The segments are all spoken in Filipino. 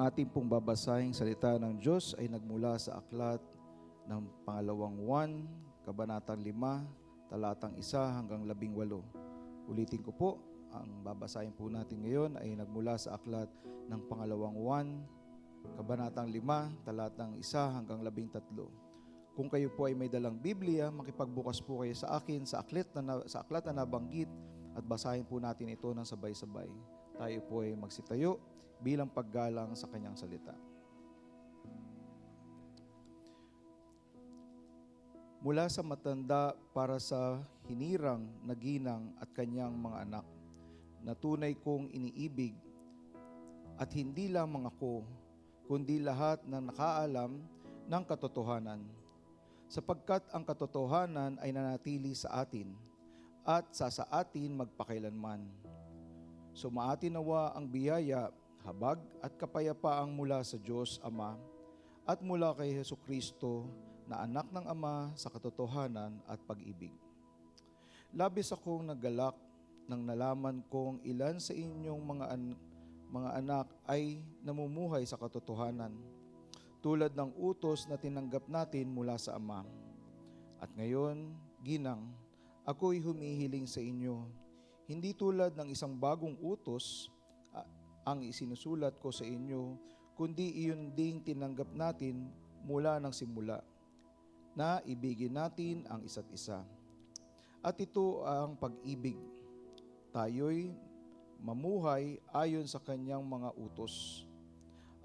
Ang ating pong babasahing salita ng Diyos ay nagmula sa aklat ng pangalawang Juan, kabanatang 5, talatang 1 hanggang 18. Ulitin ko po, ang babasahin po natin ngayon ay nagmula sa aklat ng pangalawang Juan, kabanatang 5, talatang 1 hanggang 13. Kung kayo po ay may dalang Biblia, makipagbukas po kayo sa akin sa aklat na nabanggit at basahin po natin ito ng sabay-sabay. Tayo po ay magsitayo bilang paggalang sa kanyang salita. Mula sa matanda para sa hinirang, naginang at kanyang mga anak, na tunay kong iniibig, at hindi lamang ako, kundi lahat na nakaalam ng katotohanan. Sapagkat ang katotohanan ay nanatili sa atin, at sa atin magpakailanman. Sumaatin nawa ang biyaya, habag at kapayapaang mula sa Diyos Ama at mula kay Jesucristo na anak ng Ama sa katotohanan at pag-ibig. Labis akong naggalak nang nalaman kong ilan sa inyong mga anak ay namumuhay sa katotohanan, tulad ng utos na tinanggap natin mula sa Ama. At ngayon, ginang, ako'y humihiling sa inyo, hindi tulad ng isang bagong utos ang isinusulat ko sa inyo, kundi iyon ding tinanggap natin mula ng simula, na ibigin natin ang isa't isa. At ito ang pag-ibig. Tayo'y mamuhay ayon sa kanyang mga utos.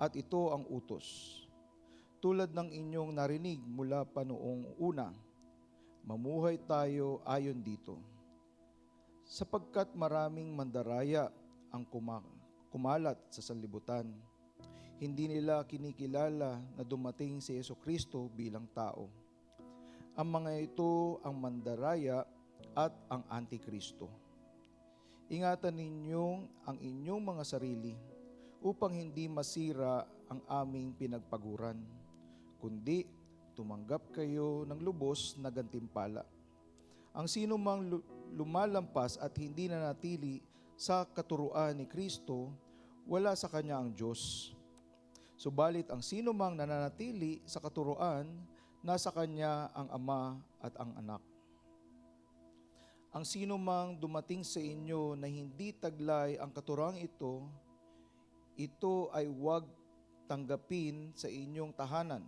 At ito ang utos. Tulad ng inyong narinig mula pa noong una, mamuhay tayo ayon dito. Sapagkat maraming mandaraya ang kumalat sa sanlibutan. Hindi nila kinikilala na dumating si Jesucristo bilang tao. Ang mga ito ang mandaraya at ang Antikristo. Ingatan ninyong ang inyong mga sarili upang hindi masira ang aming pinagpaguran, kundi tumanggap kayo ng lubos na gantimpala. Ang sino mang lumalampas at hindi nanatili sa katuruan ni Kristo, wala sa kanya ang Diyos. Subalit ang sino mang nananatili sa katuruan, nasa kanya ang Ama at ang Anak. Ang sino mang dumating sa inyo na hindi taglay ang katuruan ito ay huwag tanggapin sa inyong tahanan,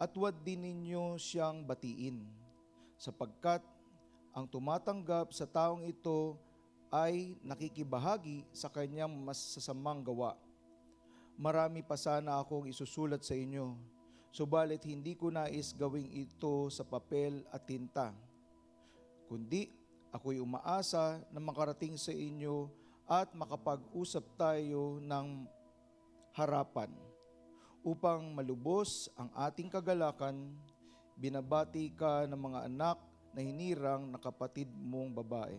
at huwag din ninyo siyang batiin, sapagkat ang tumatanggap sa taong ito ay nakikibahagi sa kanyang masasamang gawa. Marami pa sana akong isusulat sa inyo, subalit hindi ko nais gawing ito sa papel at tinta, kundi ako'y umaasa na makarating sa inyo at makapag-usap tayo ng harapan upang malubos ang ating kagalakan. Binabati ka ng mga anak na hinirang na kapatid mong babae.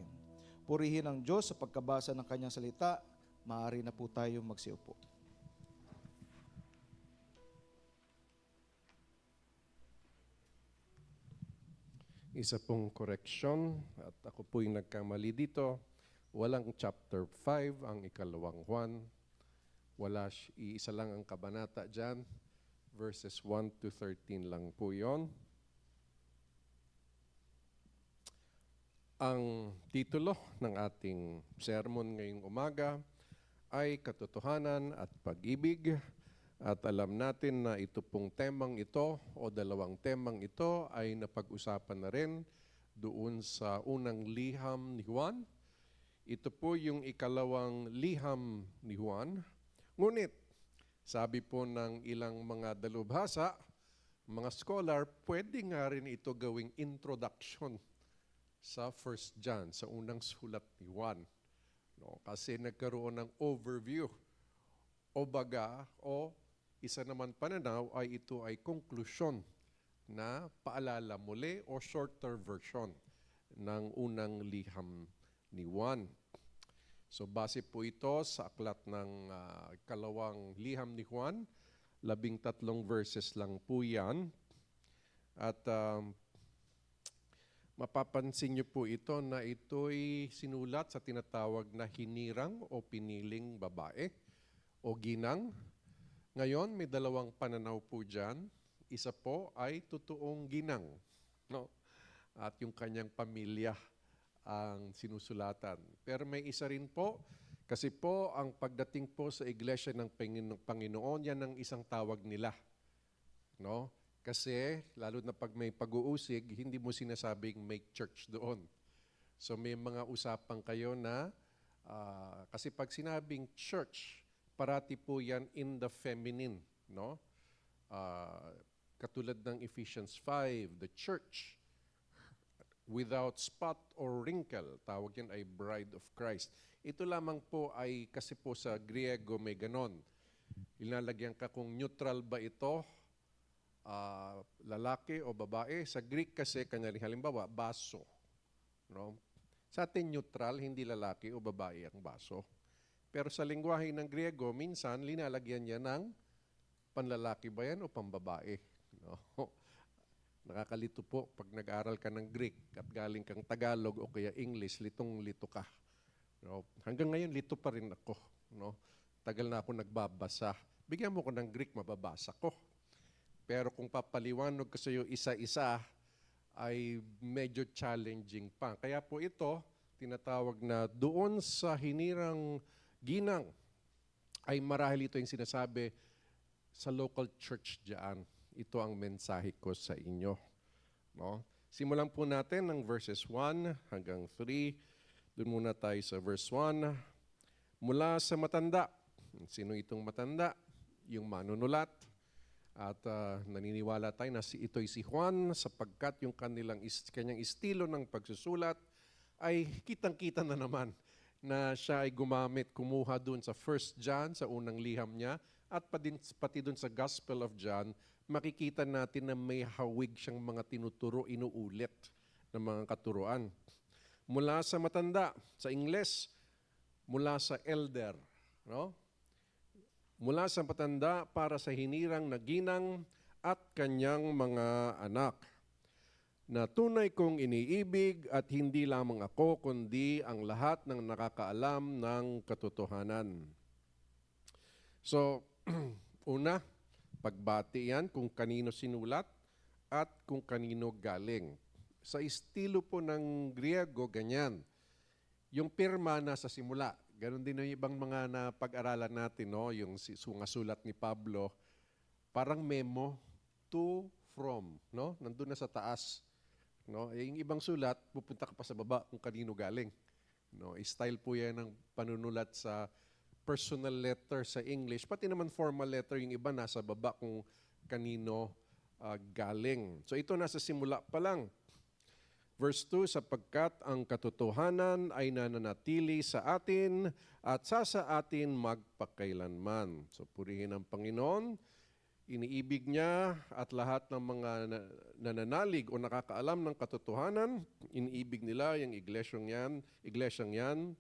Purihin ang Diyos sa pagkabasa ng kanyang salita. Maaari na po tayo magsiupo. Isa pong correction, at ako po'y nagkamali dito. Walang chapter 5 ang ikalawang Juan. Isa lang ang kabanata dyan. Verses 1 to 13 lang po yon. Ang titulo ng ating sermon ngayong umaga ay Katotohanan at Pag-ibig. At alam natin na ito pong temang ito o dalawang temang ito ay napag-usapan na rin doon sa unang liham ni Juan. Ito po yung ikalawang liham ni Juan. Ngunit, sabi po ng ilang mga dalubhasa, mga scholar, pwede nga rin ito gawing introduction sa 1 John, sa unang sulat ni Juan. No, kasi nagkaroon ng overview. O baga, o isa naman pananaw ay ito ay conclusion na paalala muli o shorter version ng unang liham ni Juan. So base po ito sa aklat ng kalawang liham ni Juan, 13 verses lang po yan. At mapapansin niyo po ito na ito'y sinulat sa tinatawag na hinirang o piniling babae o ginang. Ngayon, may dalawang pananaw po dyan. Isa po ay totoong ginang, no? At yung kanyang pamilya ang sinusulatan. Pero may isa rin po, kasi po ang pagdating po sa iglesia ng Panginoon, yan ang isang tawag nila. No? Kasi lalo na pag may pag-uusig, hindi mo sinasabing make church doon. So may mga usapan kayo na, kasi pag sinabing church, parati po yan in the feminine. No? Katulad ng Ephesians 5, the church, without spot or wrinkle, tawag yan ay bride of Christ. Ito lamang po ay kasi po sa Griego may ganon. Ilalagyan ka kung neutral ba ito, lalaki o babae. Sa Greek kasi, kanyang halimbawa, baso. No? Sa atin neutral, hindi lalaki o babae ang baso. Pero sa lingwahe ng Griego, minsan linalagyan niya ng panlalaki ba yan o pambabae. No? Nakakalito po pag nag-aral ka ng Greek at galing kang Tagalog o kaya English, litong-lito ka. No? Hanggang ngayon, lito pa rin ako. No? Tagal na ako nagbabasa. Bigyan mo ko ng Greek, mababasa ko. Pero kung papaliwanag ko sa iyo isa-isa, ay medyo challenging pa. Kaya po ito, tinatawag na doon sa hinirang ginang, ay marahil ito yung sinasabi sa local church diyan. Ito ang mensahe ko sa inyo. No? Simulan po natin ng verses 1 hanggang 3. Doon muna tayo sa verse 1. Mula sa matanda. Sino itong matanda? Yung manunulat. At naniniwala tayo na ito'y si Juan sapagkat yung kanyang estilo ng pagsusulat ay kitang-kita na naman na siya ay kumuha doon sa 1 John, sa unang liham niya, at pati doon sa Gospel of John, makikita natin na may hawig siyang mga tinuturo, inuulit ng mga katuruan. Mula sa matanda, sa Ingles, mula sa elder, no? Mula sa matanda para sa hinirang na ginang at kanyang mga anak, na tunay kong iniibig at hindi lamang ako, kundi ang lahat ng nakakaalam ng katotohanan. So, una, pagbati yan kung kanino sinulat at kung kanino galing. Sa estilo po ng Griego, ganyan. Yung pirma nasa simula. Ganon din yung ibang mga napag-aralan natin, no? Yung sulat ni Pablo, parang memo, to, from, no? Nandun na sa taas. No? Yung ibang sulat, pupunta ka pa sa baba kung kanino galing. No? Style po yan ng panunulat sa personal letter sa English, pati naman formal letter, yung iba nasa baba kung kanino galing. So ito nasa simula pa lang. Verse 2, sapagkat ang katotohanan ay nananatili sa atin at sa atin magpakailanman. So purihin ang Panginoon, iniibig niya at lahat ng mga nananalig o nakakaalam ng katotohanan, iniibig nila yung iglesyang yan,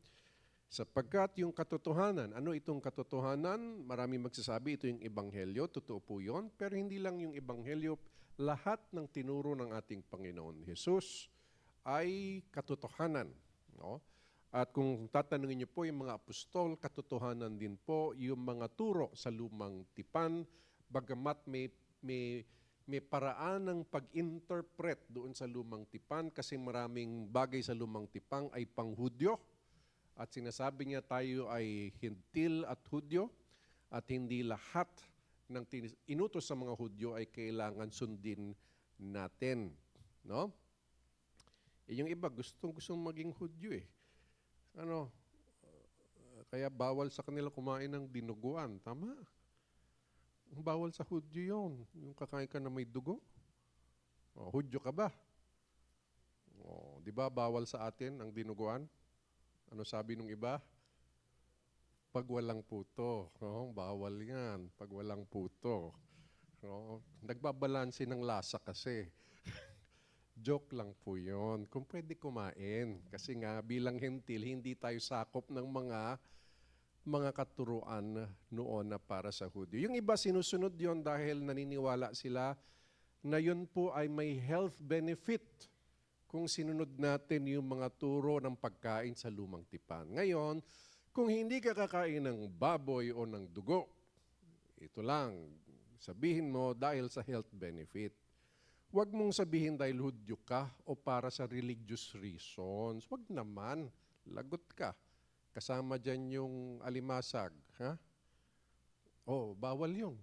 sapagkat yung katotohanan, ano itong katotohanan? Marami magsasabi ito yung ebanghelyo, totoo po yun, pero hindi lang yung ebanghelyo, lahat ng tinuro ng ating Panginoon Jesus ay katotohanan. No? At kung tatanungin niyo po yung mga apostol, katotohanan din po yung mga turo sa lumang tipan, bagamat may paraan ng pag-interpret doon sa lumang tipan kasi maraming bagay sa lumang tipang ay panghudyo. At sinasabi niya tayo ay Hintil at Hudyo at hindi lahat ng inutos sa mga Hudyo ay kailangan sundin natin. No? Yung iba gustong maging Hudyo eh. Kaya bawal sa kanila kumain ng dinuguan. Tama? Bawal sa Hudyo yun. Yung kakain ka na may dugo. Hudyo ka ba? Di ba bawal sa atin ang dinuguan? Ano sabi nung iba? Pag walang puto. Bawal yan. Pag walang puto. Nagbabalanse ng lasa kasi. Joke lang po yun. Kung pwede kumain. Kasi nga bilang hentil, hindi tayo sakop ng mga katuruan noon na para sa Hudyo. Yung iba sinusunod yon dahil naniniwala sila na yun po ay may health benefit kung sinunod natin yung mga turo ng pagkain sa lumang tipan. Ngayon, kung hindi ka kakain ng baboy o ng dugo, ito lang, sabihin mo dahil sa health benefit. Huwag mong sabihin dahil Hudyo ka o para sa religious reasons. Huwag naman, lagot ka. Kasama dyan yung alimasag. Ha? Oh, bawal yung.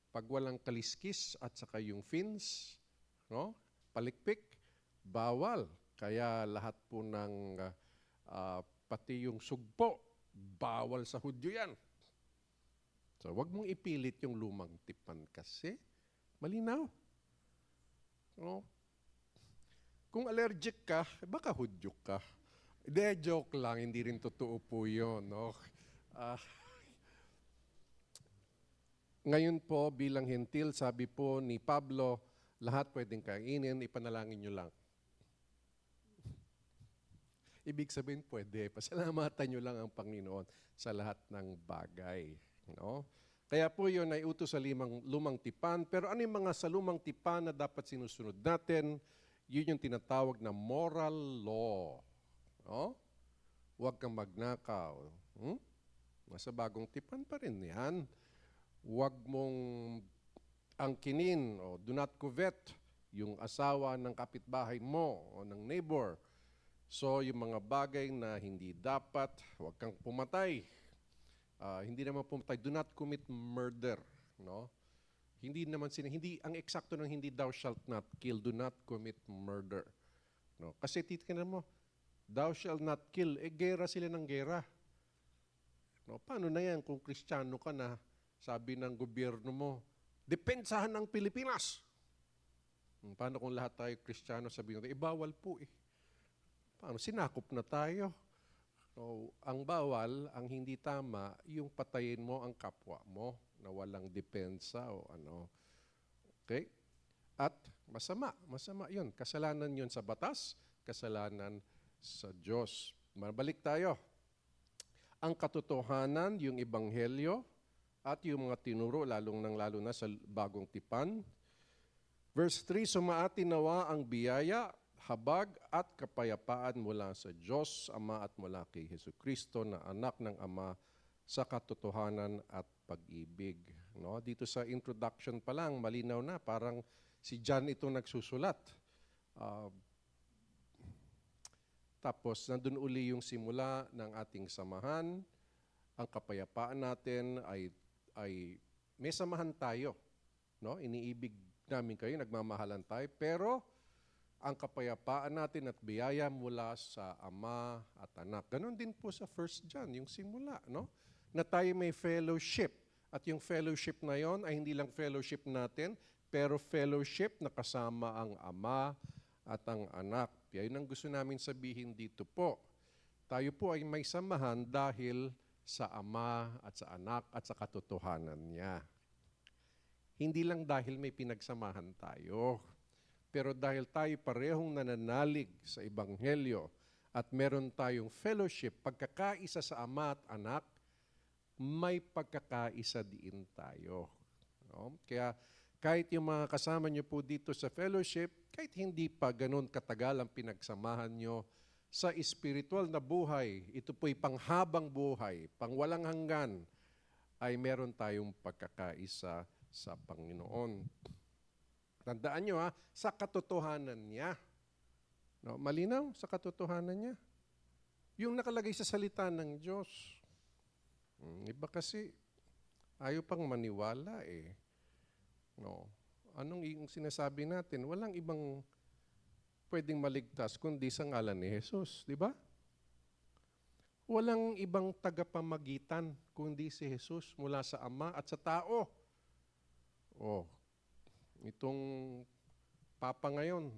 Pag walang kaliskis at saka yung fins, no? Palikpik, bawal. Kaya lahat po ng pati yung sugpo, bawal sa Hudyo yan. So, wag mong ipilit yung lumang tipan kasi malinaw. No? Kung allergic ka, baka Hudyo ka. Hindi, joke lang, hindi rin totoo po yun. No? Ngayon po, bilang hentil, sabi po ni Pablo, lahat pwedeng kainin, ipanalangin nyo lang. Ibig sabihin, pwede. Pasalamatan nyo lang ang Panginoon sa lahat ng bagay. No? Kaya po yun ay utos sa lumang tipan. Pero ano yung mga sa lumang tipan na dapat sinusunod natin? Yun yung tinatawag na moral law. No? Huwag kang magnakaw. Nasa bagong tipan pa rin yan. Huwag mong angkinin o do not covet yung asawa ng kapitbahay mo o ng neighbor. So, yung mga bagay na hindi dapat, huwag kang pumatay. Hindi naman pumatay, do not commit murder. No? Hindi naman ang eksakto ng hindi thou shalt not kill, do not commit murder. No? Kasi titignan mo, thou shalt not kill, gera sila ng gera. No? Paano na yan kung Kristiyano ka na, sabi ng gobyerno mo, depensahan ng Pilipinas. Paano kung lahat tayo Kristiyano, sabi natin, bawal po eh. Paano? Sinakop na tayo. So, ang bawal, ang hindi tama, yung patayin mo ang kapwa mo na walang depensa o ano. Okay? At masama yun. Kasalanan yun sa batas, kasalanan sa Diyos. Mabalik tayo. Ang katotohanan, yung ebanghelyo, at yung mga tinuro, lalo na sa bagong tipan. Verse 3, sumaati nawa ang biyaya, habag at kapayapaan mula sa Diyos, Ama at mula kay Jesucristo na anak ng Ama sa katotohanan at pag-ibig. No? Dito sa introduction pa lang, malinaw na, parang si John ito nagsusulat. Tapos, nandun uli yung simula ng ating samahan. Ang kapayapaan natin ay may samahan tayo. No? Iniibig namin kayo, nagmamahalan tayo. Pero, ang kapayapaan natin at biyaya mula sa Ama at Anak. Ganon din po sa 1 John, yung simula, no? Na tayo may fellowship. At yung fellowship na yon ay hindi lang fellowship natin, pero fellowship na kasama ang Ama at ang Anak. Yan ang gusto namin sabihin dito po. Tayo po ay may samahan dahil sa Ama at sa Anak at sa katotohanan niya. Hindi lang dahil may pinagsamahan tayo. Pero dahil tayo parehong nananalig sa Ebanghelyo at meron tayong fellowship, pagkakaisa sa Ama at Anak, may pagkakaisa din tayo. No? Kaya kahit yung mga kasama nyo po dito sa fellowship, kahit hindi pa ganun katagal ang pinagsamahan nyo sa spiritual na buhay, ito po'y panghabang buhay, pang walang hanggan, ay meron tayong pagkakaisa sa Panginoon. Tandaan nyo sa katotohanan niya. No, malinaw sa katotohanan niya. Yung nakalagay sa salita ng Diyos. Iba kasi, ayaw pang maniwala eh. No. Anong yung sinasabi natin? Walang ibang pwedeng maligtas kundi sa ngalan ni Jesus. Di ba? Walang ibang tagapamagitan kundi si Jesus mula sa Ama at sa tao. Itong Papa ngayon,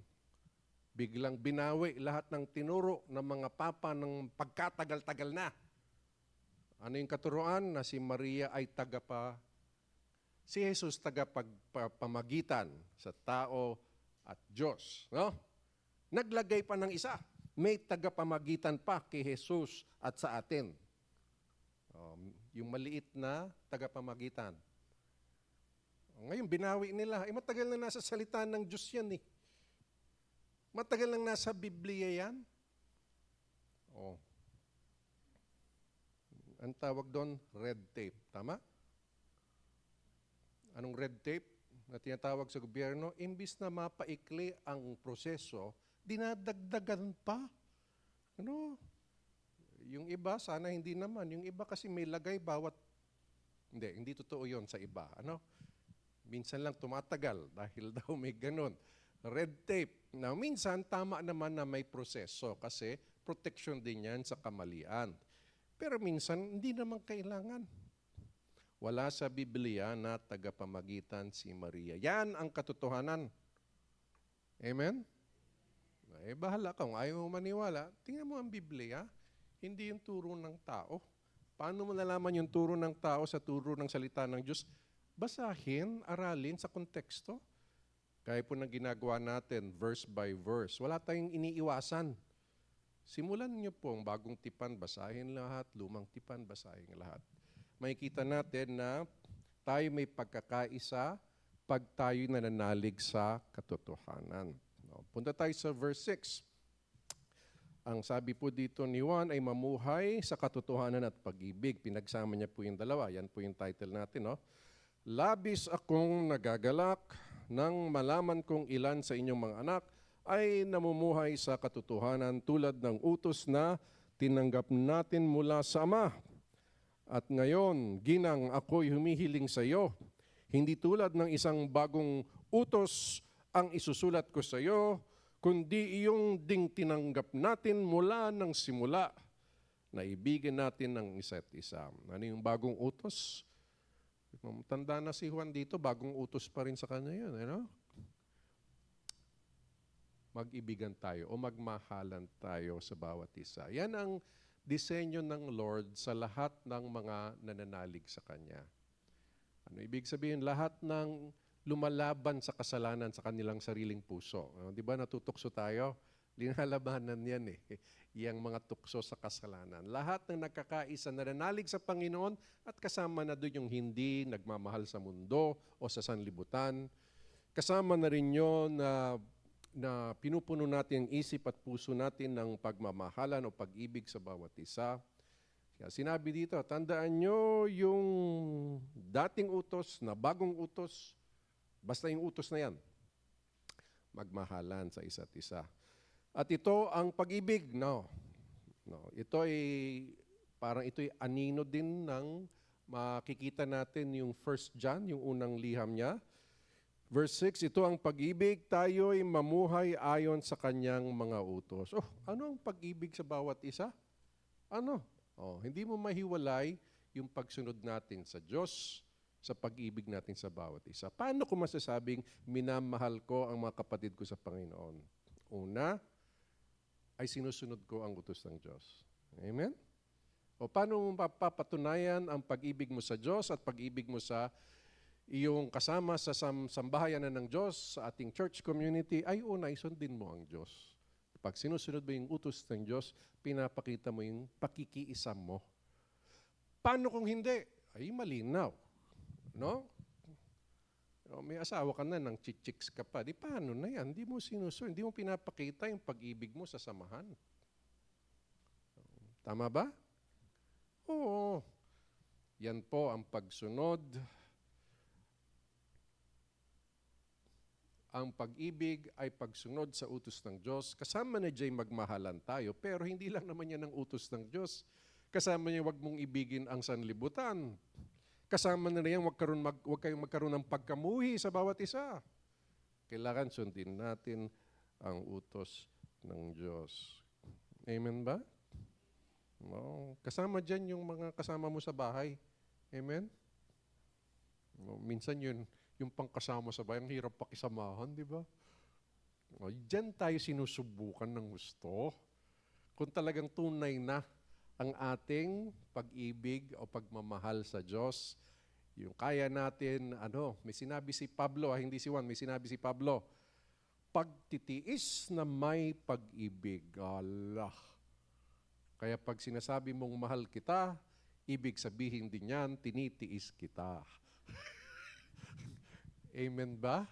biglang binawi lahat ng tinuro ng mga Papa ng pagkatagal-tagal na. Ano yung katuruan? Na si Maria ay si Jesus tagapagpamagitan sa tao at Diyos. No? Naglagay pa ng isa. May tagapamagitan pa kay Jesus at sa atin. Yung maliit na tagapamagitan. Ngayon, binawi nila. Matagal na nasa salita ng Diyos yan eh. Matagal lang nasa Biblia yan. Ang tawag doon, red tape. Tama? Anong red tape na tinatawag sa gobyerno? Imbis na mapaikli ang proseso, dinadagdagan pa. Ano? Yung iba, sana hindi naman. Yung iba kasi may lagay bawat... hindi totoo yon sa iba. Ano? Minsan lang tumatagal dahil daw may ganun. Red tape. Now, minsan, tama naman na may proseso kasi protection din yan sa kamalian. Pero minsan, hindi naman kailangan. Wala sa Biblia na tagapamagitan si Maria. Yan ang katotohanan. Amen? Bahala ka. Kung ayaw mo maniwala, tingnan mo ang Biblia. Hindi yung turo ng tao. Paano mo nalaman yung turo ng tao sa turo ng salita ng Diyos? Basahin, aralin sa konteksto. Kaya po nang ginagawa natin, verse by verse. Wala tayong iniiwasan. Simulan niyo po ang bagong tipan, basahin lahat. Lumang tipan, basahin lahat. Makikita natin na tayo may pagkakaisa pag tayo nananalig sa katotohanan. Punta tayo sa verse 6. Ang sabi po dito ni Juan ay mamuhay sa katotohanan at pag-ibig. Pinagsama niya po yung dalawa. Yan po yung title natin. No? Labis akong nagagalak nang malaman kong ilan sa inyong mga anak ay namumuhay sa katotohanan tulad ng utos na tinanggap natin mula sa Ama. At ngayon, ginang, ako'y humihiling sa iyo. Hindi tulad ng isang bagong utos ang isusulat ko sa iyo, kundi iyong ding tinanggap natin mula ng simula na ibigin natin ng isa't isa. Ano yung bagong utos? Tanda na si Juan dito, bagong utos pa rin sa kanya yun. Ano? Mag-ibigan tayo o magmahalan tayo sa bawat isa. Yan ang disenyo ng Lord sa lahat ng mga nananalig sa Kanya. Ano ibig sabihin? Lahat ng lumalaban sa kasalanan sa kanilang sariling puso. Di ba natutokso tayo? Linalabanan yan eh. Yang mga tukso sa kasalanan. Lahat ng nagkakaisa nananalig sa Panginoon at kasama na doon yung hindi nagmamahal sa mundo o sa sanlibutan. Kasama na rin yun na pinupuno natin ang isip at puso natin ng pagmamahalan o pag-ibig sa bawat isa. Kaya sinabi dito, tandaan nyo yung dating utos na bagong utos, basta yung utos na yan, magmahalan sa isa't isa. At ito ang pag-ibig. No. Ito ay parang ito'y anino din ng makikita natin yung 1 John, yung unang liham niya. Verse 6, ito ang pag-ibig, tayo'y mamuhay ayon sa kanyang mga utos. Ano ang pag-ibig sa bawat isa? Ano? Hindi mo mahiwalay yung pagsunod natin sa Diyos, sa pag-ibig natin sa bawat isa. Paano ko masasabing minamahal ko ang mga kapatid ko sa Panginoon? Una, ay sinusunod ko ang utos ng Diyos. Amen? Paano mo mapapatunayan ang pag-ibig mo sa Diyos at pag-ibig mo sa iyong kasama sa sambahayan ng Diyos, sa ating church community, ay unay sundin mo ang Diyos. Pag sinusunod mo yung utos ng Diyos, pinapakita mo yung pakikiisa mo. Paano kung hindi? Ay malinaw. No? May asawa ka na, nang chichiks ka pa. Di paano na yan? Hindi mo sinusunod, hindi mo pinapakita yung pag-ibig mo sa samahan. Tama ba? Oo. Yan po ang pagsunod. Ang pag-ibig ay pagsunod sa utos ng Diyos. Kasama na dyan magmahalan tayo, pero hindi lang naman yan ang utos ng Diyos. Kasama niya huwag mong ibigin ang sanlibutan. Kasama na rin huwag kayong magkaroon ng pagkamuhi sa bawat isa. Kailangan sundin natin ang utos ng Diyos. Amen ba? Kasama dyan yung mga kasama mo sa bahay. Amen? Minsan yung pangkasama sa bahay, ang hirap pakisamahan, di ba? Diyan tayo sinusubukan ng gusto. Kung talagang tunay na ang ating pag-ibig o pagmamahal sa Diyos, yung kaya natin, may sinabi si Pablo, hindi si Juan, may sinabi si Pablo, pagtitiis na may pag-ibig. Allah. Kaya pag sinasabi mong mahal kita, ibig sabihin din yan, tinitiis kita. Amen ba?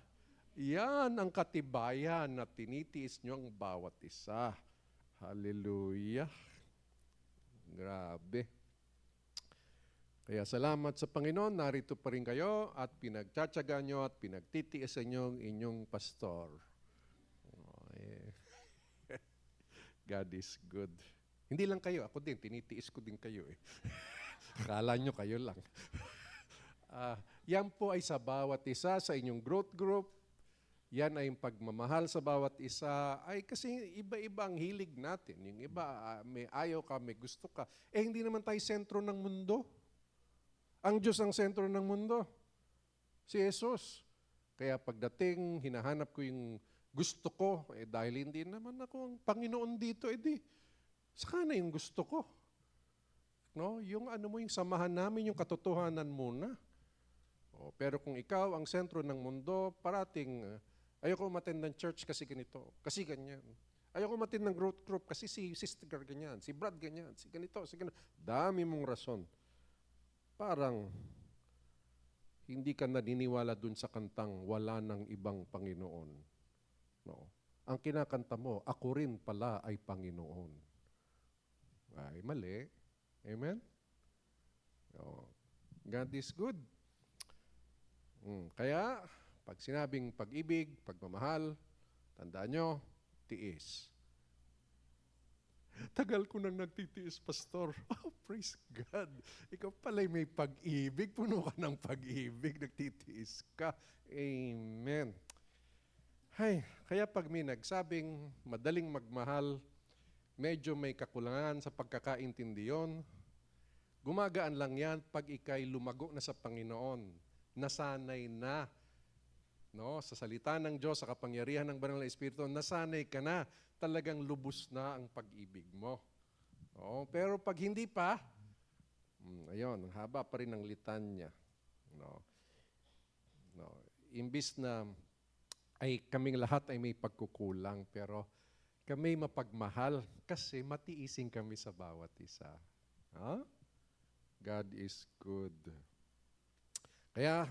Yan ang katibayan na tinitiis nyo ang bawat isa. Hallelujah. Grabe. Kaya salamat sa Panginoon, narito pa rin kayo at pinagtsatsaga nyo at pinagtitiisan nyo ang inyong pastor. Oh, God is good. Hindi lang kayo, ako din, tinitiis ko din kayo eh. Akala nyo kayo lang. Yan po ay sa bawat isa sa inyong growth group. Yan ay yung pagmamahal sa bawat isa. Ay kasi iba-iba ang hilig natin. Yung iba, may ayaw ka, may gusto ka. Eh hindi naman tayo sentro ng mundo. Ang Diyos ang sentro ng mundo. Si Jesus. Kaya pagdating, hinahanap ko yung gusto ko. Eh dahil hindi naman ako ang Panginoon dito, saka na yung gusto ko. No? Yung yung samahan namin, yung katotohanan muna. Pero kung ikaw ang sentro ng mundo, parating, ayoko umattend ng church kasi ganito, kasi ganyan. Ayoko umattend ng growth group kasi si sister ganyan, si Brad ganyan, si ganito, si ganito. Dami mong rason. Parang hindi ka naniniwala dun sa kantang wala ng ibang Panginoon. No. Ang kinakanta mo, ako rin pala ay Panginoon. Ay, mali. Amen? No. God is good. Kaya, pag sinabing pag-ibig, pagmamahal, tandaan nyo, tiis. Tagal ko nang nagtitiis, Pastor. Oh, praise God. Ikaw pala'y may pag-ibig. Puno ka ng pag-ibig. Nagtitiis ka. Amen. Hay, kaya pag may nagsabing madaling magmahal, medyo may kakulangan sa pagkakaintindi yon, gumagaan lang yan pag ikay lumago na sa Panginoon. Nasanay na, no, sa salita ng Diyos, sa kapangyarihan ng Banal na Espiritu, nasanay ka na, talagang lubos na ang pag-ibig mo. No, pero pag hindi pa, ayun, haba pa rin ng litanya. No. No. Imbis na ay kaming lahat ay may pagkukulang, pero kami mapagmahal kasi matiising kami sa bawat isa. Huh? God is good. Kaya,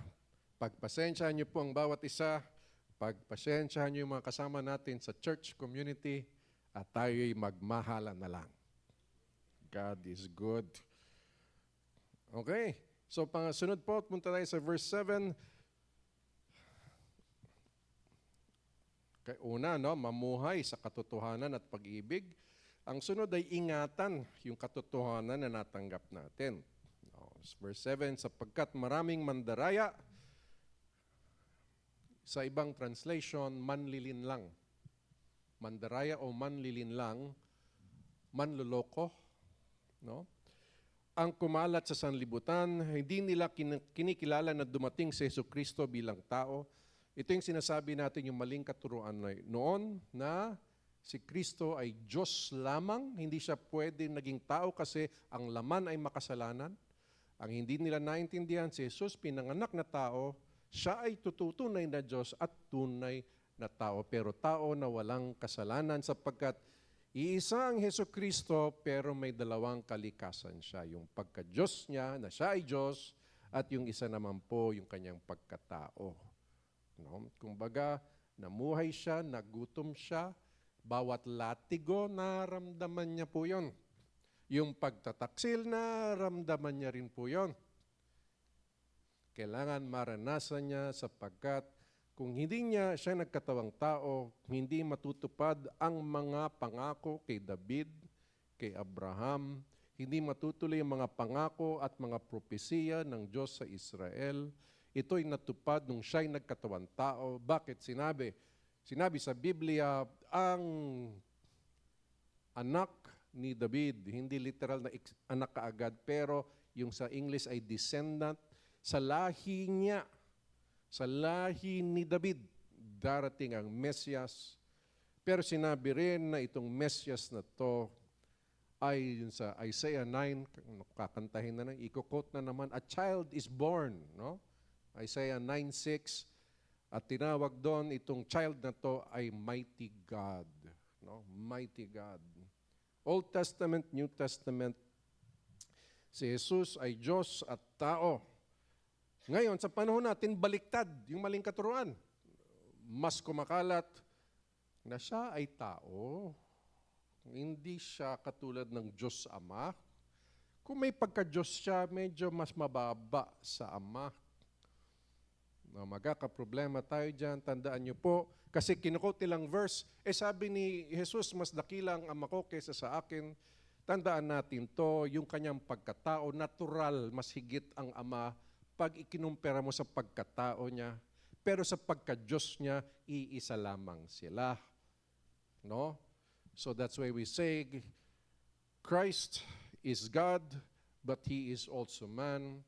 pagpasensyahan niyo po ang bawat isa, pagpasensyahan niyo yung mga kasama natin sa church community, at tayo'y magmahalan na lang. God is good. Okay, so sunod po, punta tayo sa verse 7. Una, no, mamuhay sa katotohanan at pag-ibig. Ang sunod ay ingatan yung katotohanan na natanggap natin. Verse 7, sapagkat maraming mandaraya, sa ibang translation, manlilinlang. Mandaraya o manlilinlang, manloloko. No? Ang kumalat sa sanlibutan, hindi nila kinikilala na dumating si Jesucristo bilang tao. Ito yung sinasabi natin yung maling katuruan noon na si Kristo ay Diyos lamang, hindi siya pwede naging tao kasi ang laman ay makasalanan. Ang hindi nila naintindihan, si Jesus, pinanganak na tao, siya ay tutunay na Diyos at tunay na tao. Pero tao na walang kasalanan sapagkat iisa ang Jesucristo pero may dalawang kalikasan siya. Yung pagka-Diyos niya na siya ay Diyos at yung isa naman po yung kanyang pagkatao. No? Kumbaga, namuhay siya, nagutom siya, bawat latigo, naramdaman niya po yun. Yung pagtataksil, naramdaman niya rin po yun. Kailangan maranasan niya sapagkat kung hindi niya siya nagkatawang tao, hindi matutupad ang mga pangako kay David, kay Abraham, hindi matutuloy ang mga pangako at mga propesiya ng Diyos sa Israel. Ito'y natupad nung siya'y nagkatawang tao. Bakit sinabi? Sinabi sa Biblia, ang anak ni David, hindi literal na anak kaagad, pero yung sa English ay descendant, sa lahi niya, sa lahi ni David, darating ang Mesyas. Pero sinabi rin na itong Mesyas na to ay yun sa Isaiah 9, kakantahin na i-quote na naman, a child is born, no? Isaiah 9:6, at tinawag doon itong child na to ay mighty God, no? Mighty God. Old Testament, New Testament, si Jesus ay Diyos at tao. Ngayon, sa panahon natin, baliktad yung maling katuruan. Mas kumakalat na siya ay tao. Hindi siya katulad ng Diyos Ama. Kung may pagka-Diyos siya, medyo mas mababa sa Ama. No, magkakaproblema tayo dyan. Tandaan niyo po, kasi kinukote nilang verse, sabi ni Jesus, mas dakila ang Ama ko kaysa sa akin. Tandaan natin to, yung kanyang pagkatao, natural, mas higit ang Ama pag ikinumpera mo sa pagkatao niya. Pero sa pagka-Diyos niya, iisa lamang sila. No? So that's why we say, Christ is God, but He is also man,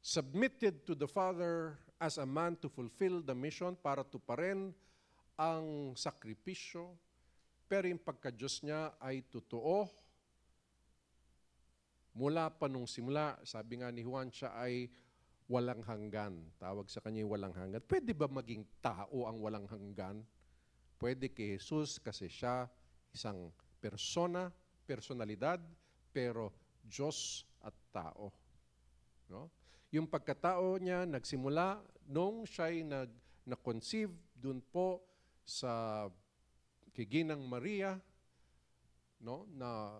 submitted to the Father as a man to fulfill the mission para tuparin ang sakripisyo, pero yung pagka-Diyos niya ay totoo. Mula pa nung simula, sabi nga ni Juan, siya ay walang hanggan. Tawag sa kanya yung walang hanggan. Pwede ba maging tao ang walang hanggan? Pwede kay Jesus kasi siya isang persona, personalidad, pero Diyos at tao. No? Yung pagkatao niya nagsimula nung siya'y na-conceive dun po sa Kiginang Maria, no? Na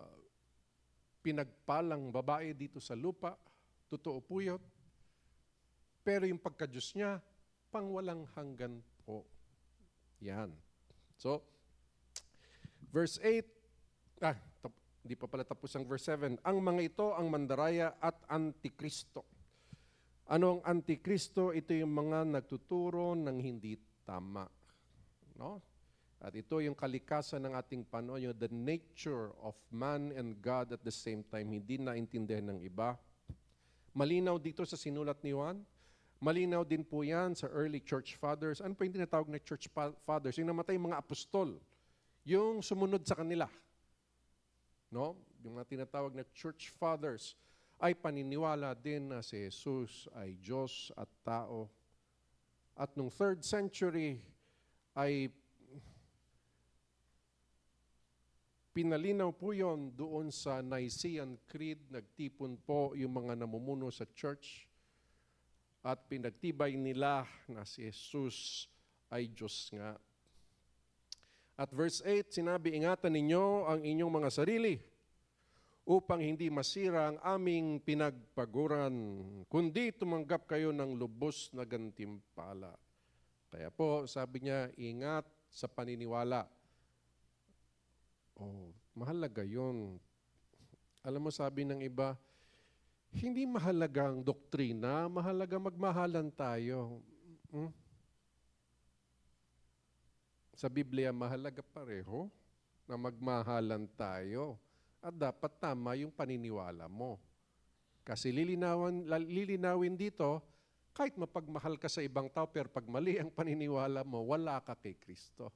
pinagpalang babae dito sa lupa. Totoo po yun. Pero yung pagka-Diyos niya, pang walang hanggan po. Yan. So, verse 8, hindi pa pala tapos ang verse 7. Ang mga ito ang mandaraya at antikristo. Ano ang antikristo? Ito yung mga nagtuturo ng hindi tama. No? At ito yung kalikasan ng ating panahon, yung the nature of man and God at the same time, hindi naintindihan ng iba. Malinaw dito sa sinulat ni Juan. Malinaw din po yan sa early church fathers. Ano po yung tinatawag na church fathers? Yung namatay mga apostol. Yung sumunod sa kanila. No? Yung mga tinatawag na church fathers ay paniniwala din na si Jesus ay Diyos at tao. At nung 3rd century ay pinalinaw po yon doon sa Nicene Creed. Nagtipon po yung mga namumuno sa church at pinagtibay nila na si Jesus ay Diyos nga. At verse 8, sinabi, ingatan ninyo ang inyong mga sarili upang hindi masira ang aming pinagpaguran, kundi tumanggap kayo ng lubos na gantimpala. Kaya po, sabi niya, ingat sa paniniwala. Oh, mahalaga yun. Alam mo, sabi ng iba, hindi mahalaga ang doktrina, mahalaga magmahalan tayo. Sa Biblia, mahalaga pareho na magmahalan tayo. At dapat tama yung paniniwala mo. Kasi lilinawin dito, kahit mapagmahal ka sa ibang tao, pero pag mali ang paniniwala mo, wala ka kay Kristo.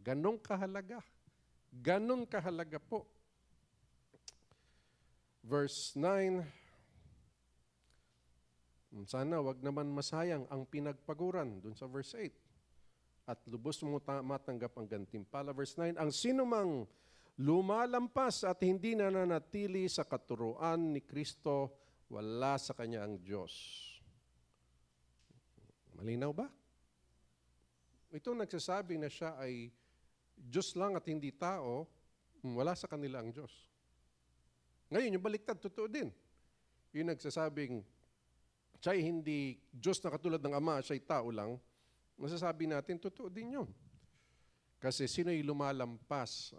Ganong kahalaga. Ganon kahalaga po. Verse 9, sana wag naman masayang ang pinagpaguran, dun sa verse 8. At lubos mo matanggap ang gantimpala. Verse 9, ang sinumang lumalampas at hindi nananatili sa katuruan ni Kristo, wala sa kanya ang Diyos. Malinaw ba? Ito nagsasabi na siya ay Diyos lang at hindi tao, wala sa kanila ang Diyos. Ngayon, yung baliktad, totoo din. Yung nagsasabing, siya'y hindi Diyos na katulad ng Ama, siya'y tao lang, masasabi natin, totoo din yun. Kasi sino'y lumalampas?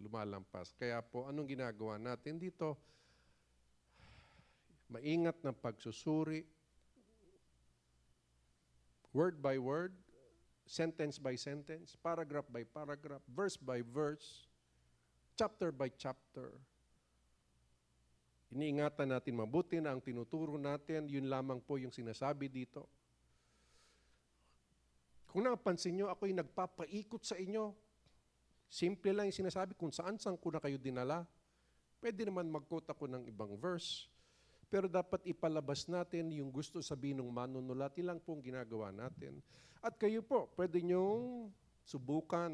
Lumalampas. Kaya po, anong ginagawa natin dito? Maingat ng pagsusuri, word by word, sentence by sentence, paragraph by paragraph, verse by verse, chapter by chapter. Iniingatan natin mabuti na ang tinuturo natin, yun lamang po yung sinasabi dito. Kung napansin nyo, ako'y nagpapaikot sa inyo. Simple lang yung sinasabi kung saan-saan ko na kayo dinala. Pwede naman mag-quote ako ng ibang verse. Pero dapat ipalabas natin yung gusto sabihin ng manunulat. Ilang pong ginagawa natin. At kayo po, pwede nyong subukan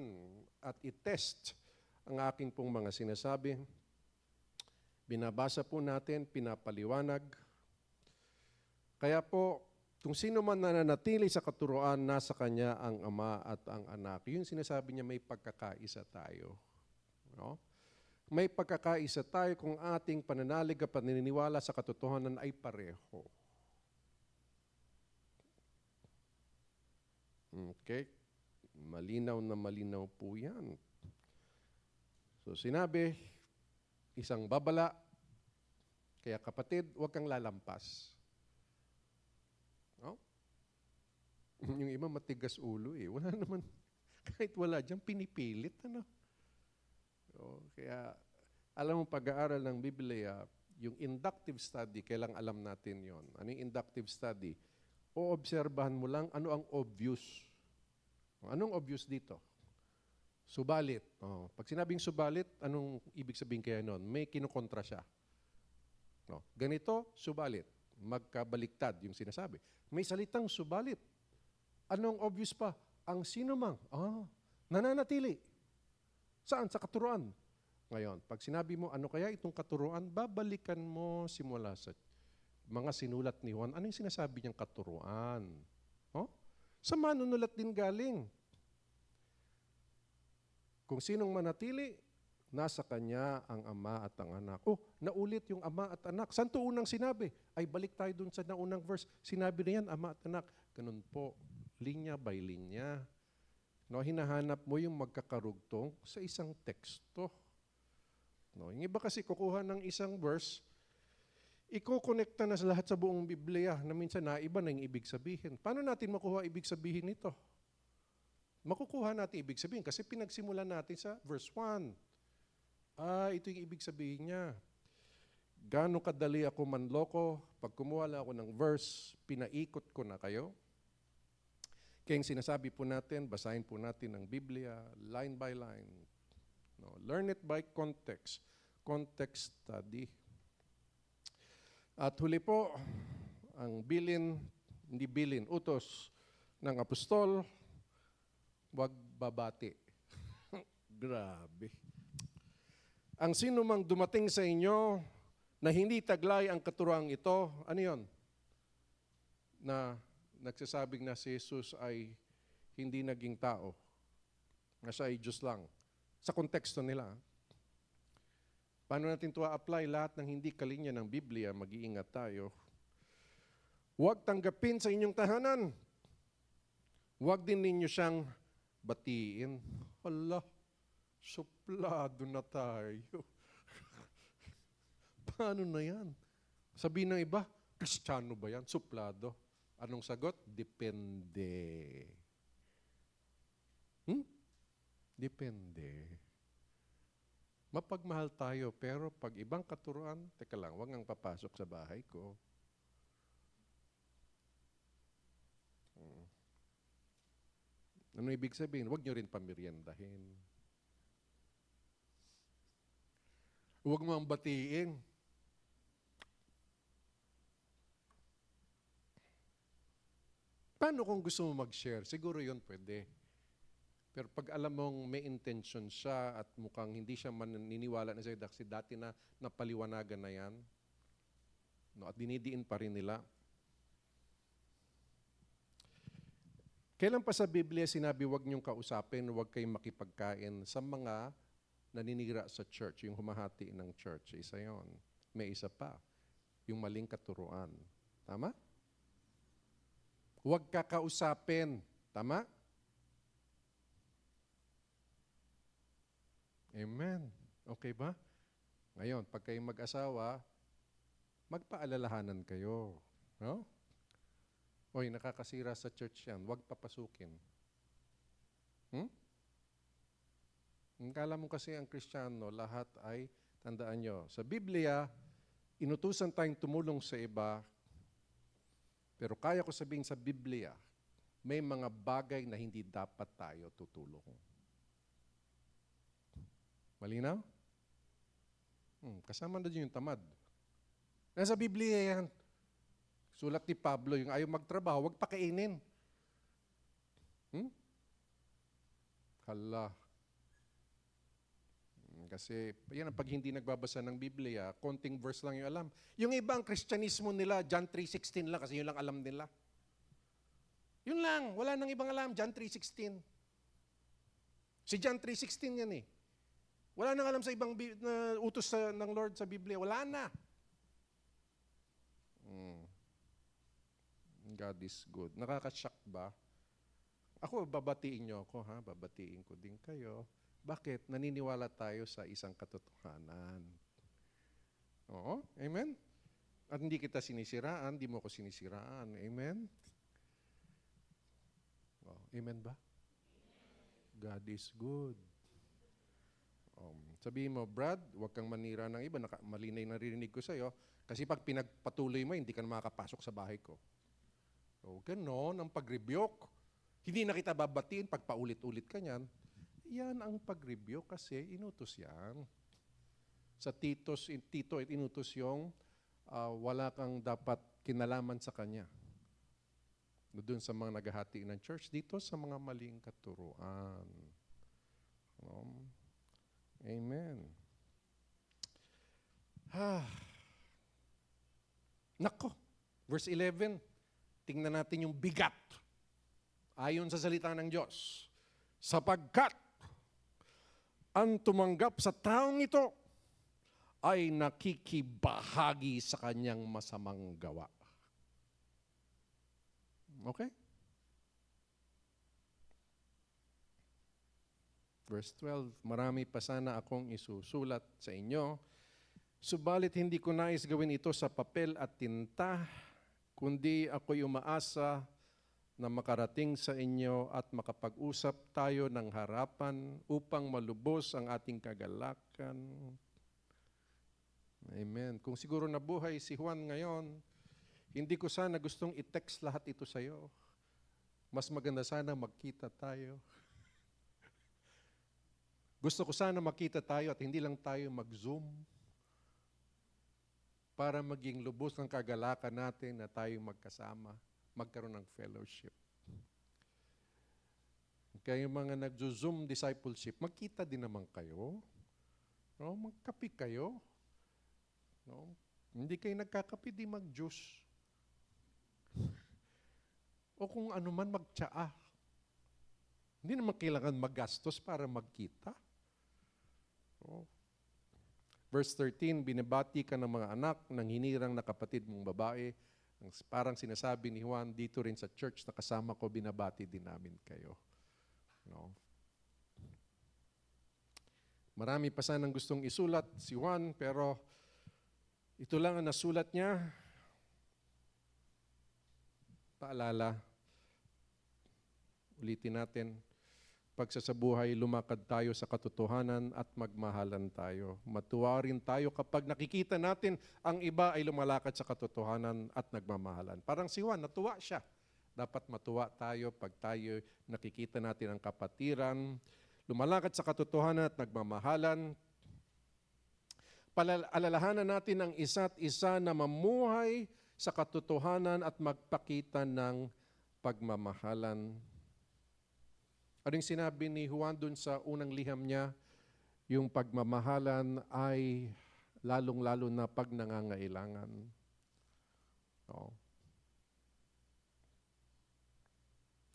at i-test ang aking pong mga sinasabi. Binabasa po natin, pinapaliwanag. Kaya po, kung sino man nananatili sa katuruan, nasa kanya ang Ama at ang Anak. Yun sinasabi niya, may pagkakaisa tayo. No? may pagkakaisa tayo kung ating pananalig at paniniwala sa katotohanan ay pareho. Okay? Malinaw na malinaw po yan. So sinabi, isang babala, kaya kapatid, huwag kang lalampas. No? Yung iba matigas ulo eh. Wala naman, kahit wala dyan, pinipilit. Ano? So, kaya, alam mo, pag-aaral ng Biblia, yung inductive study, kailang alam natin yon. Ano yung inductive study? Oobserbahan mo lang ano ang obvious. Anong obvious dito? Subalit. Oh, pag sinabing subalit, anong ibig sabihin kaya nun? May kinukontra siya. No, ganito, subalit. Magkabaliktad yung sinasabi. May salitang subalit. Anong obvious pa? Ang sinumang, nananatili. Saan? Sa katuruan. Ngayon, pag sinabi mo, ano kaya itong katuruan, babalikan mo simula sa mga sinulat ni Juan. Ano yung sinasabi niyang katuruan? Oh? Sa manunulat din galing. Kung sinong manatili, nasa kanya ang ama at ang anak. Oh, naulit yung ama at anak. Saan to unang sinabi? Ay, balik tayo dun sa naunang verse. Sinabi na yan, ama at anak. Ganun po, linya by linya. No, hinahanap mo yung magkakarugtong sa isang teksto. No, yung iba kasi kukuha ng isang verse, iko-connecta na sa lahat sa buong Biblia na minsan naiba na yung ibig sabihin. Paano natin makuha ibig sabihin nito? Makukuha natin ibig sabihin kasi pinagsimulan natin sa verse 1. Ito yung ibig sabihin niya. Gaano kadali ako manloko, pag kumuha lang ako ng verse, pinaikot ko na kayo. Kaya yung sinasabi po natin, basahin po natin ang Biblia, line by line. No, learn it by context. Context study. At huli po, ang utos ng apostol, wag babati. Grabe. Ang sino mang dumating sa inyo na hindi taglay ang katuruang ito, ano yun? Na nagsasabing na si Jesus ay hindi naging tao. Na siya ay Diyos lang. Sa konteksto nila. Paano natin ito apply lahat ng hindi kalinya ng Biblia, mag-iingat tayo. Huwag tanggapin sa inyong tahanan. Huwag din ninyo siyang batiin. Hala, suplado na tayo. Paano na yan? Sabihin ng iba, Kristiyano ba yan? Suplado. Anong sagot? Depende. Depende. Mapagmahal tayo, pero pag ibang katuruan, teka lang, huwag nang papasok sa bahay ko. Ano ibig sabihin? Huwag nyo rin pamiryendahin. Huwag mo ang batiin. Paano kung gusto mo mag-share? Siguro yun pwede. Pero pag alam mong may intention siya at mukhang hindi siya maniniwala na sa'yo kasi dati na napaliwanagan na yan, no, at dinidiin pa rin nila. Kailan pa sa Biblia sinabi huwag niyong kausapin, huwag kayong makipagkain sa mga naninira sa church, yung humahati ng church. Isa yon. May isa pa, yung maling katuruan. Tama? Huwag kakausapin. Tama? Amen. Okay ba? Ngayon, pag kayong mag-asawa, magpaalalahanan kayo. No? Oy, nakakasira sa church yan. Huwag papasukin. Kala mo kasi ang Kristiyano, lahat ay, tandaan nyo, sa Biblia, inutusan tayong tumulong sa iba, pero kaya ko sabihin sa Biblia, may mga bagay na hindi dapat tayo tutulong. Malinaw? Kasama na din yung tamad. Nasa Biblia yan. Sulat ni Pablo, yung ayaw magtrabaho, huwag pakainin. Hala. Kasi, yan, pag hindi nagbabasa ng Biblia, konting verse lang yung alam. Yung ibang Kristyanismo nila, John 3:16 lang, kasi yun lang alam nila. Yun lang, wala nang ibang alam, John 3:16. Si John 3:16 yan eh. Wala nang alam sa ibang na utos ng Lord sa Biblia. Wala na. God is good. Nakaka-shock ba? Ako, babatiin niyo ako, ha? Babatiin ko din kayo. Bakit? Naniniwala tayo sa isang katotohanan. Oo, amen? At hindi kita sinisiraan, hindi mo ako sinisiraan. Amen? Oh, amen ba? God is good. Sabihin mo, Brad, huwag kang manira ng iba. Mali na yung naririnig ko sa'yo. Kasi pag pinagpatuloy mo, hindi ka na makakapasok sa bahay ko. O, ganon ang pag-rebuke. Hindi na kita babatiin pag paulit-ulit ka niyan. Yan ang pag-rebuke kasi inutos yan. Sa Tito, inutos yung wala kang dapat kinalaman sa kanya. Doon sa mga naghahati ng church, dito sa mga maling katuruan. Amen. Nako, verse 11, tingnan natin yung bigat. Ayon sa salita ng Diyos, sapagkat ang tumanggap sa taong ito ay nakikibahagi sa kanyang masamang gawa. Okay? Verse 12, marami pa sana akong isusulat sa inyo, subalit hindi ko nais gawin ito sa papel at tinta, kundi ako'y umaasa na makarating sa inyo at makapag-usap tayo ng harapan upang malubos ang ating kagalakan. Amen. Kung siguro nabuhay si Juan ngayon, hindi ko sana gustong i-text lahat ito sa iyo. Mas maganda sana magkita tayo. Gusto ko sana makita tayo at hindi lang tayo mag-Zoom para maging lubos ng kagalakan natin na tayo magkasama, magkaroon ng fellowship. Kaya yung mga nag-Zoom discipleship, magkita din naman kayo. No? Magkapi kayo. No? Hindi kayo nagkakapi, di mag-juice. O kung ano man, magtsaa. Hindi naman kailangan magastos para magkita. Oh. Verse 13, binabati ka ng mga anak ng hinirang na kapatid mong babae. Parang sinasabi ni Juan, dito rin sa church na kasama ko, binabati din namin kayo. No? Marami pa sanang gustong isulat si Juan, pero ito lang ang nasulat niya. Paalala, ulitin natin, pagsasabuhay, lumakad tayo sa katotohanan at magmahalan tayo. Matuwa rin tayo kapag nakikita natin ang iba ay lumalakad sa katotohanan at nagmamahalan. Parang si Juan, natuwa siya. Dapat matuwa tayo pag tayo nakikita natin ang kapatiran, lumalakad sa katotohanan at nagmamahalan. Alalahanan natin ang isa't isa na mamuhay sa katotohanan at magpakita ng pagmamahalan. Ano yung sinabi ni Juan dun sa unang liham niya? Yung pagmamahalan ay lalong-lalo na pag nangangailangan. No.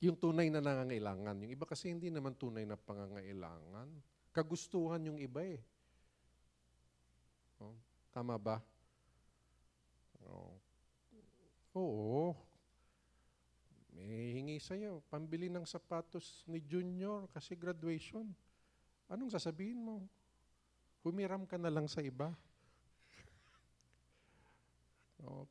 Yung tunay na nangangailangan. Yung iba kasi hindi naman tunay na pangangailangan. Kagustuhan yung iba eh. No. Tama ba? No. Oo. May hingi sa'yo, pambili ng sapatos ni Junior kasi graduation. Anong sasabihin mo? Humiram ka na lang sa iba. No.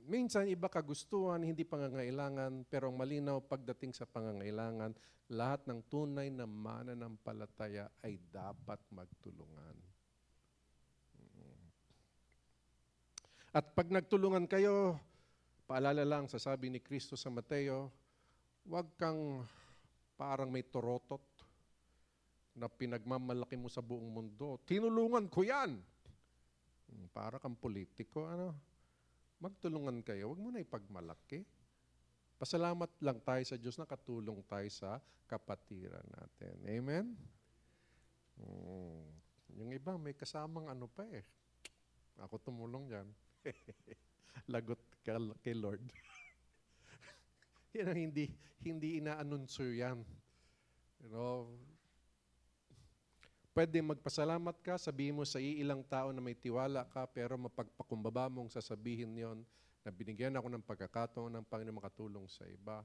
Minsan iba kagustuhan, hindi pangangailangan, pero ang malinaw pagdating sa pangangailangan, lahat ng tunay na mananampalataya ay dapat magtulungan. At pag nagtulungan kayo, paalala lang, sasabi ni Kristo sa Mateo, huwag kang parang may torotot na pinagmamalaki mo sa buong mundo. Tinulungan ko yan. Para kang politiko, ano? Magtulungan kayo, huwag mo na ipagmalaki. Pasalamat lang tayo sa Diyos na katulong tayo sa kapatiran natin. Amen? Yung iba, may kasamang ano pa eh. Ako tumulong dyan. Lagot kay Lord. Yan ang hindi inaanunsyo yan. You know, Pwede magpasalamat ka, sabihin mo sa iilang tao na may tiwala ka, pero mapagpakumbaba mong sasabihin yon na binigyan ako ng pagkakataon ng Panginoon makatulong sa iba.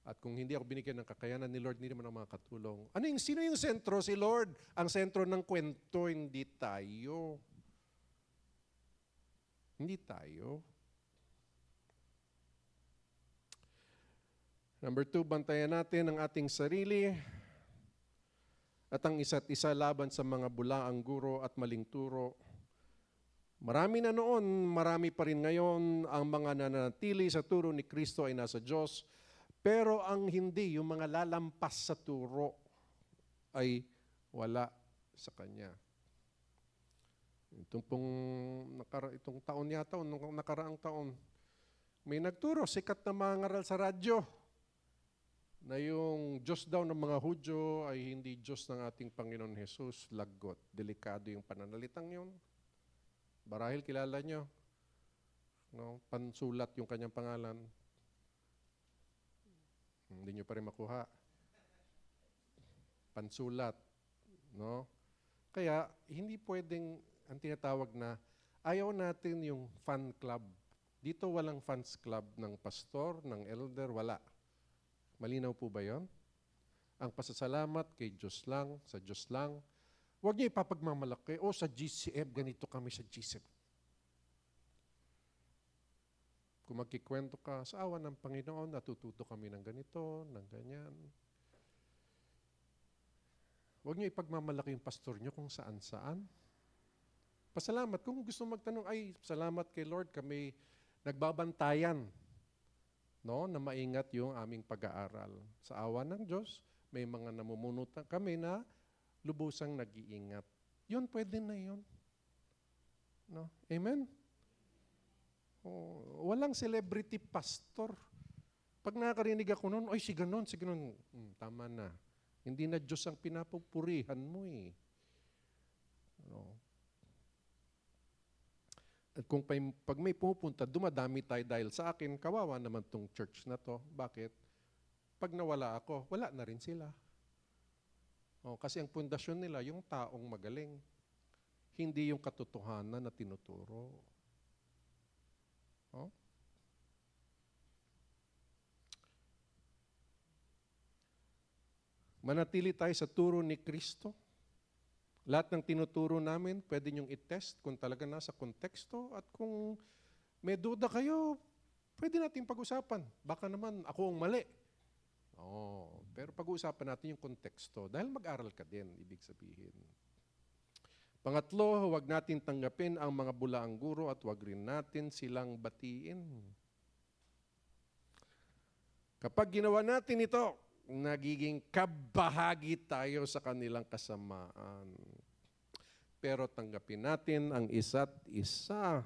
At kung hindi ako binigyan ng kakayanan ni Lord, hindi naman ako makakatulong. Sino yung sentro? Si Lord. Ang sentro ng kwento, hindi tayo. Hindi tayo. Number 2, bantayan natin ang ating sarili at ang isa't isa laban sa mga bulaang guro at maling turo. Marami na noon, marami pa rin ngayon ang mga nananatili sa turo ni Kristo ay nasa Diyos, pero ang hindi, yung mga lalampas sa turo ay wala sa Kanya. Itong taon yata, nung nakaraang taon, may nagturo, sikat na mga ngaral sa radyo, na yung Diyos daw ng mga Hudyo ay hindi Diyos ng ating Panginoon Jesus, lagot. Delikado yung pananalitang yun. Barahil kilala nyo, no? Pansulat yung kanyang pangalan. Hindi nyo pa rin makuha. Pansulat. No? Kaya, hindi pwedeng, ang tinatawag na, ayaw natin yung fan club. Dito walang fans club ng pastor, ng elder, wala. Malinaw po ba yon? Ang pasasalamat kay Diyos lang, sa Diyos lang. Huwag niyo ipapagmamalaki, sa GCF, ganito kami sa GCF. Kung magkikwento ka, sa awa ng Panginoon, natututo kami ng ganito, ng ganyan. Huwag niyo ipagmamalaki yung pastor niyo kung saan-saan. Pasalamat. Kung gusto magtanong, salamat kay Lord, kami nagbabantayan, no, na maingat yung aming pag-aaral. Sa awa ng Diyos, may mga namumunutan kami na lubusang nag-iingat. Yun, pwede na yun. No? Amen? Walang celebrity pastor. Pag nakakarinig ako noon, si ganon. Tama na. Hindi na Diyos ang pinapupurihan mo eh. No? At kung pag may pupunta, dumadami tayo dahil sa akin, kawawa naman tong church na to. Bakit? Pag nawala ako, wala na rin sila. Kasi ang pundasyon nila, yung taong magaling. Hindi yung katotohanan na tinuturo. Manatili tayo sa turo ni Kristo. Lahat ng tinuturo namin, pwede niyong i-test kung talaga nasa konteksto at kung may duda kayo, pwede natin pag-usapan. Baka naman ako ang mali. Pero pag-uusapan natin yung konteksto dahil mag-aral ka din, ibig sabihin. Pangatlo, huwag natin tanggapin ang mga bulaang guro at huwag rin natin silang batiin. Kapag ginawa natin ito, nagiging kabahagi tayo sa kanilang kasamaan. Pero tanggapin natin ang isa't isa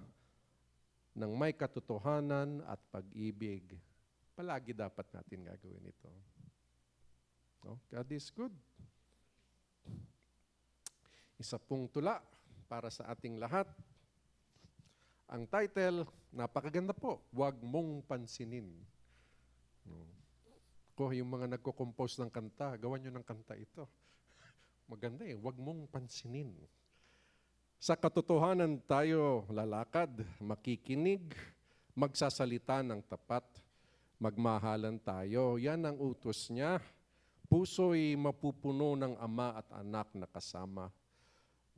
ng may katotohanan at pag-ibig. Palagi dapat natin gagawin ito. God is good. Isa pong tula para sa ating lahat. Ang title, napakaganda po, Huwag Mong Pansinin. Yung mga nagko-compose ng kanta, gawan nyo ng kanta ito. Maganda Huwag mong pansinin. Sa katotohanan tayo lalakad, makikinig, magsasalita ng tapat, magmahalan tayo. Yan ang utos niya. Puso'y mapupuno ng ama at anak na kasama.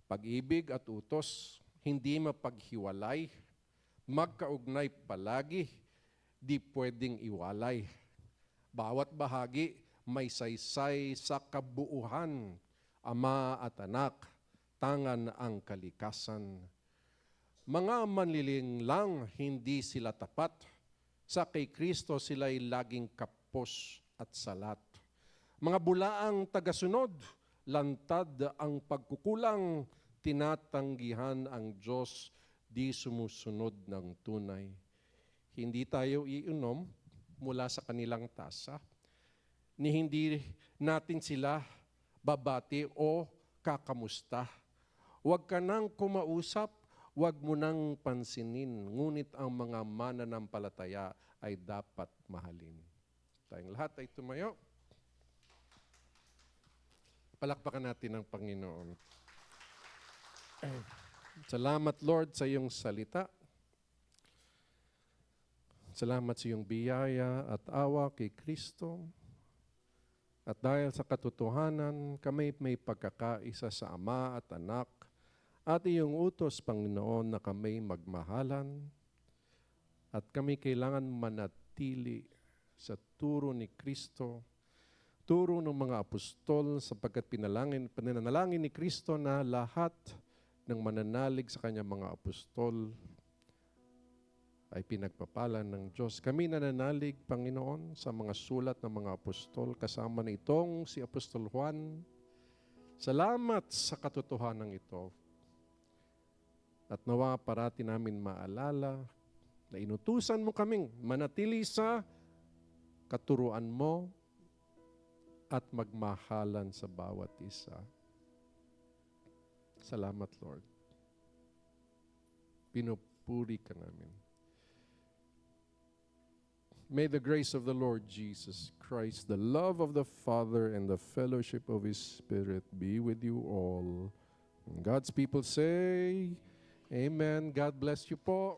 Pag-ibig at utos, hindi mapaghiwalay, magkaugnay palagi, di pwedeng iwalay. Bawat bahagi may saysay sa kabuuhan, ama at anak, tangan ang kalikasan. Mga manliling lang, hindi sila tapat. Sa kay Kristo sila'y laging kapos at salat. Mga bulaang tagasunod, lantad ang pagkukulang, tinatanggihan ang Diyos, di sumusunod ng tunay. Hindi tayo iinom mula sa kanilang tasa, ni hindi natin sila babati o kakamusta. Huwag ka nang kumausap, huwag mo nang pansinin, ngunit ang mga mananampalataya ay dapat mahalin. Tayong lahat ay tumayo. Palakpakan natin ang Panginoon. Salamat, Lord, sa iyong salita. Salamat sa iyong biyaya at awa kay Kristo. At dahil sa katotohanan, kami may pagkakaisa sa Ama at Anak at iyong utos, Panginoon, na kami magmahalan at kami kailangan manatili sa turo ni Kristo, turo ng mga apostol, sapagkat pinanalangin ni Kristo na lahat ng mananalig sa kanyang mga apostol ay pinagpapalan ng Diyos. Kami nananalig, Panginoon, sa mga sulat ng mga apostol, kasama na itong si Apostol Juan. Salamat sa katotohanan ito. At nawa parati namin maalala na inutusan mo kaming manatili sa katuruan mo at magmahalan sa bawat isa. Salamat, Lord. Pinupuri ka namin. May the grace of the Lord Jesus Christ, the love of the Father, and the fellowship of His Spirit be with you all. And God's people say, Amen. God bless you po.